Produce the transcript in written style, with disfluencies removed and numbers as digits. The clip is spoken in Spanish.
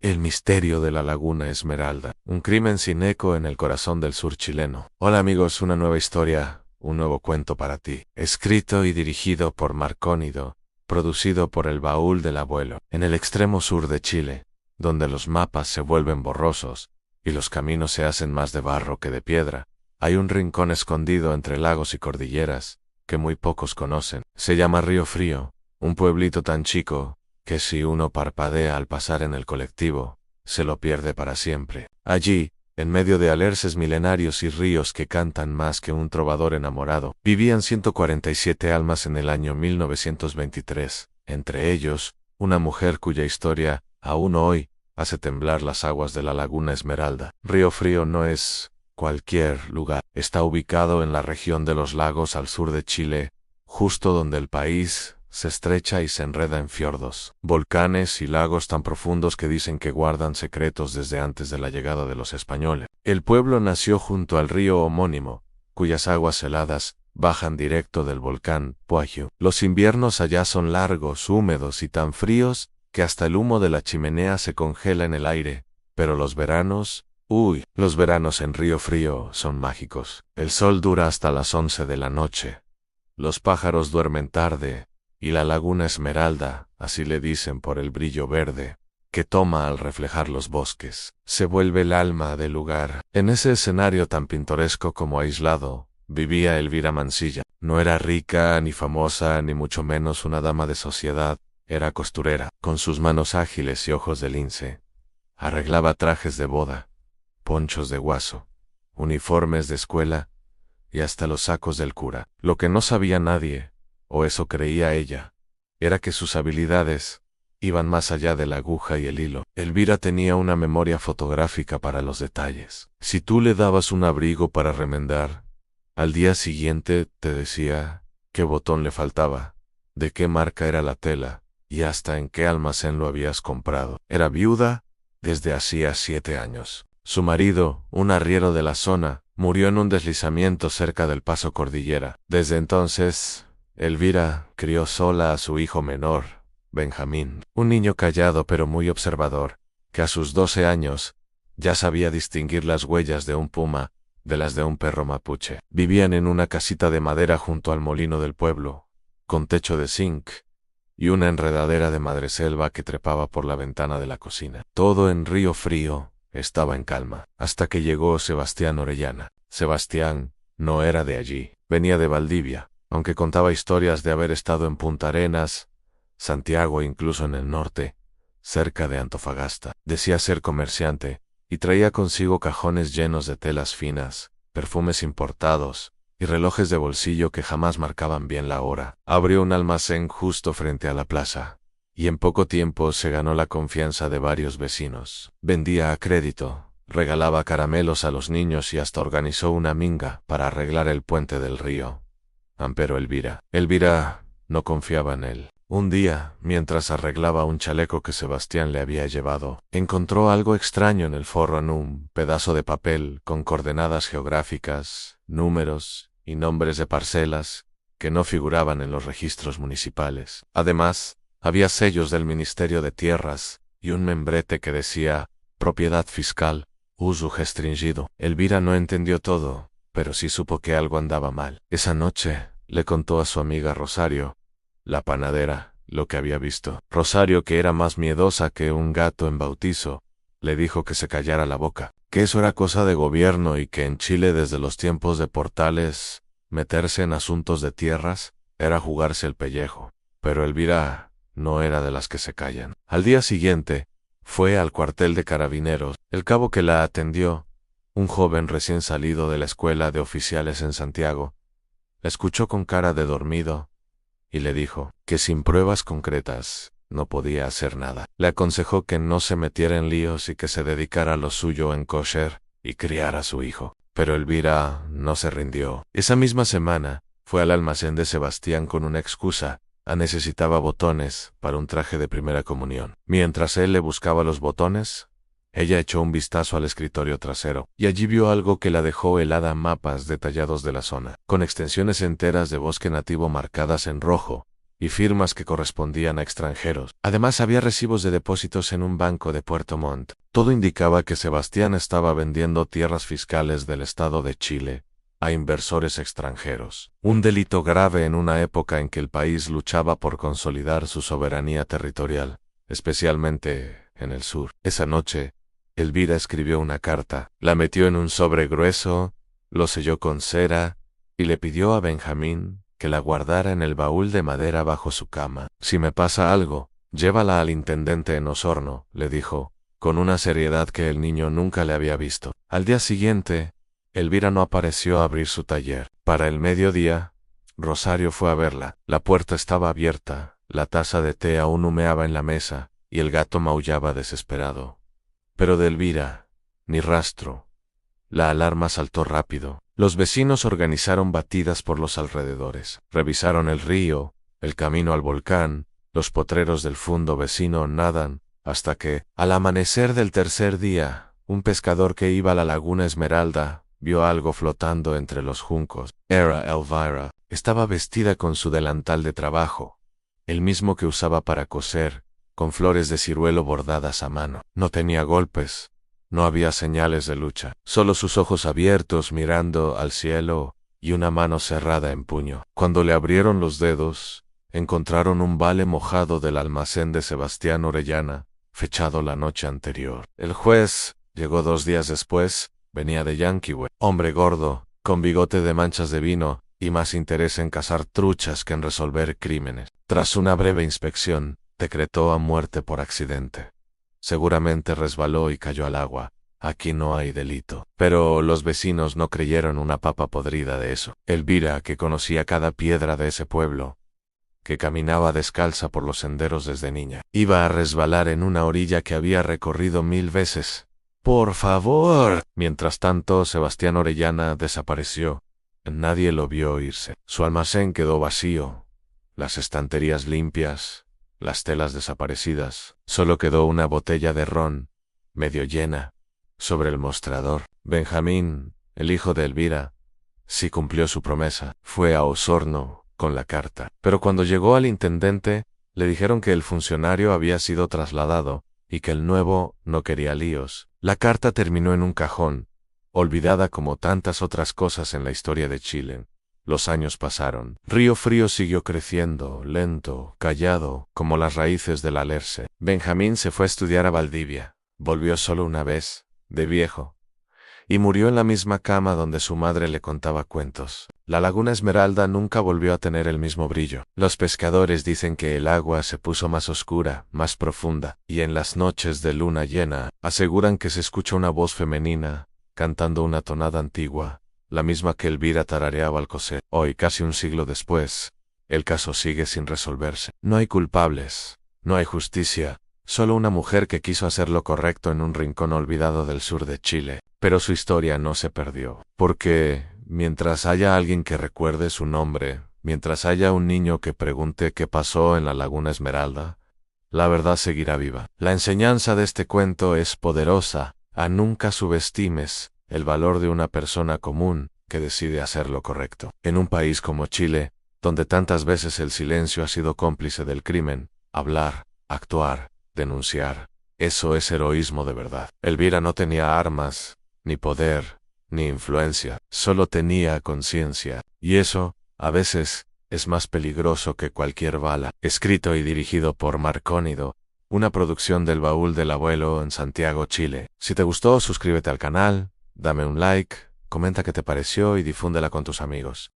El misterio de la Laguna Esmeralda. Un crimen sin eco en el corazón del sur chileno. Hola amigos, una nueva historia, un nuevo cuento para ti. Escrito y dirigido por Marcónido, producido por El Baúl del Abuelo. En el extremo sur de Chile, donde los mapas se vuelven borrosos y los caminos se hacen más de barro que de piedra, hay un rincón escondido entre lagos y cordilleras que muy pocos conocen. Se llama Río Frío, un pueblito tan chico que si uno parpadea al pasar en el colectivo, se lo pierde para siempre. Allí, en medio de alerces milenarios y ríos que cantan más que un trovador enamorado, vivían 147 almas en el año 1923, entre ellos, una mujer cuya historia, aún hoy, hace temblar las aguas de la Laguna Esmeralda. Río Frío no es cualquier lugar. Está ubicado en la región de los lagos al sur de Chile, justo donde el país se estrecha y se enreda en fiordos, volcanes y lagos tan profundos que dicen que guardan secretos desde antes de la llegada de los españoles. El pueblo nació junto al río homónimo, cuyas aguas heladas bajan directo del volcán Poaju. Los inviernos allá son largos, húmedos y tan fríos que hasta el humo de la chimenea se congela en el aire, pero los veranos, los veranos en Río Frío son mágicos. El sol dura hasta las 11 de la noche. Los pájaros duermen tarde, y la Laguna Esmeralda, así le dicen por el brillo verde que toma al reflejar los bosques, se vuelve el alma del lugar. En ese escenario tan pintoresco como aislado, vivía Elvira Mansilla. No era rica, ni famosa, ni mucho menos una dama de sociedad. Era costurera. Con sus manos ágiles y ojos de lince, arreglaba trajes de boda, ponchos de guaso, uniformes de escuela y hasta los sacos del cura. Lo que no sabía nadie, o eso creía ella, era que sus habilidades iban más allá de la aguja y el hilo. Elvira tenía una memoria fotográfica para los detalles. Si tú le dabas un abrigo para remendar, al día siguiente te decía qué botón le faltaba, de qué marca era la tela y hasta en qué almacén lo habías comprado. Era viuda desde hacía 7 años. Su marido, un arriero de la zona, murió en un deslizamiento cerca del Paso Cordillera. Desde entonces, Elvira crió sola a su hijo menor, Benjamín, un niño callado pero muy observador, que a sus 12 años ya sabía distinguir las huellas de un puma de las de un perro mapuche. Vivían en una casita de madera junto al molino del pueblo, con techo de zinc y una enredadera de madreselva que trepaba por la ventana de la cocina. Todo en Río Frío estaba en calma, hasta que llegó Sebastián Orellana. Sebastián no era de allí, venía de Valdivia, aunque contaba historias de haber estado en Punta Arenas, Santiago e incluso en el norte, cerca de Antofagasta. Decía ser comerciante, y traía consigo cajones llenos de telas finas, perfumes importados, y relojes de bolsillo que jamás marcaban bien la hora. Abrió un almacén justo frente a la plaza, y en poco tiempo se ganó la confianza de varios vecinos. Vendía a crédito, regalaba caramelos a los niños y hasta organizó una minga para arreglar el puente del río. Pero Elvira no confiaba en él. Un día, mientras arreglaba un chaleco que Sebastián le había llevado, encontró algo extraño en el forro en un pedazo de papel con coordenadas geográficas, números y nombres de parcelas que no figuraban en los registros municipales. Además, había sellos del Ministerio de Tierras y un membrete que decía propiedad fiscal, uso restringido. Elvira no entendió todo, pero sí supo que algo andaba mal. Esa noche le contó a su amiga Rosario, la panadera, lo que había visto. Rosario, que era más miedosa que un gato en bautizo, le dijo que se callara la boca, que eso era cosa de gobierno y que en Chile desde los tiempos de Portales, meterse en asuntos de tierras era jugarse el pellejo. Pero Elvira no era de las que se callan. Al día siguiente, fue al cuartel de carabineros. El cabo que la atendió, un joven recién salido de la escuela de oficiales en Santiago, la escuchó con cara de dormido y le dijo que sin pruebas concretas no podía hacer nada. Le aconsejó que no se metiera en líos y que se dedicara a lo suyo en kosher y criar a su hijo. Pero Elvira no se rindió. Esa misma semana fue al almacén de Sebastián con una excusa. Necesitaba botones para un traje de primera comunión. Mientras él le buscaba los botones, ella echó un vistazo al escritorio trasero, y allí vio algo que la dejó helada: mapas detallados de la zona, con extensiones enteras de bosque nativo marcadas en rojo, y firmas que correspondían a extranjeros. Además había recibos de depósitos en un banco de Puerto Montt. Todo indicaba que Sebastián estaba vendiendo tierras fiscales del estado de Chile a inversores extranjeros. Un delito grave en una época en que el país luchaba por consolidar su soberanía territorial, especialmente en el sur. Esa noche, Elvira escribió una carta, la metió en un sobre grueso, lo selló con cera y le pidió a Benjamín que la guardara en el baúl de madera bajo su cama. Si me pasa algo, llévala al intendente en Osorno, le dijo, con una seriedad que el niño nunca le había visto. Al día siguiente, Elvira no apareció a abrir su taller. Para el mediodía, Rosario fue a verla. La puerta estaba abierta, la taza de té aún humeaba en la mesa, y el gato maullaba desesperado. Pero de Elvira, ni rastro. La alarma saltó rápido. Los vecinos organizaron batidas por los alrededores. Revisaron el río, el camino al volcán, los potreros del fundo vecino nadan, hasta que, al amanecer del tercer día, un pescador que iba a la laguna Esmeralda vio algo flotando entre los juncos. Era Elvira. Estaba vestida con su delantal de trabajo, el mismo que usaba para coser, con flores de ciruelo bordadas a mano. No tenía golpes. No había señales de lucha, solo sus ojos abiertos mirando al cielo y una mano cerrada en puño. Cuando le abrieron los dedos, encontraron un vale mojado del almacén de Sebastián Orellana, fechado la noche anterior. El juez llegó 2 días después, venía de Yanquihue, hombre gordo, con bigote de manchas de vino y más interés en cazar truchas que en resolver crímenes. Tras una breve inspección, decretó a muerte por accidente. Seguramente resbaló y cayó al agua. Aquí no hay delito. Pero los vecinos no creyeron una papa podrida de eso. Elvira, que conocía cada piedra de ese pueblo, que caminaba descalza por los senderos desde niña, iba a resbalar en una orilla que había recorrido 1000 veces. ¡Por favor! Mientras tanto, Sebastián Orellana desapareció. Nadie lo vio irse. Su almacén quedó vacío, las estanterías limpias, las telas desaparecidas. Solo quedó una botella de ron, medio llena, sobre el mostrador. Benjamín, el hijo de Elvira, sí cumplió su promesa. Fue a Osorno con la carta. Pero cuando llegó al intendente, le dijeron que el funcionario había sido trasladado y que el nuevo no quería líos. La carta terminó en un cajón, olvidada como tantas otras cosas en la historia de Chile. Los años pasaron. Río Frío siguió creciendo, lento, callado, como las raíces del alerce. Benjamín se fue a estudiar a Valdivia. Volvió solo una vez, de viejo, y murió en la misma cama donde su madre le contaba cuentos. La laguna Esmeralda nunca volvió a tener el mismo brillo. Los pescadores dicen que el agua se puso más oscura, más profunda, y en las noches de luna llena, aseguran que se escucha una voz femenina, cantando una tonada antigua, la misma que Elvira tarareaba al coser. Hoy, casi un siglo después, el caso sigue sin resolverse. No hay culpables, no hay justicia, solo una mujer que quiso hacer lo correcto en un rincón olvidado del sur de Chile. Pero su historia no se perdió, porque mientras haya alguien que recuerde su nombre, mientras haya un niño que pregunte qué pasó en la laguna Esmeralda, la verdad seguirá viva. La enseñanza de este cuento es poderosa. Nunca subestimes el valor de una persona común que decide hacer lo correcto. En un país como Chile, donde tantas veces el silencio ha sido cómplice del crimen, hablar, actuar, denunciar, eso es heroísmo de verdad. Elvira no tenía armas, ni poder, ni influencia, solo tenía conciencia, y eso, a veces, es más peligroso que cualquier bala. Escrito y dirigido por Marcónido, una producción del Baúl del Abuelo en Santiago, Chile. Si te gustó, suscríbete al canal, dame un like, comenta qué te pareció y difúndela con tus amigos.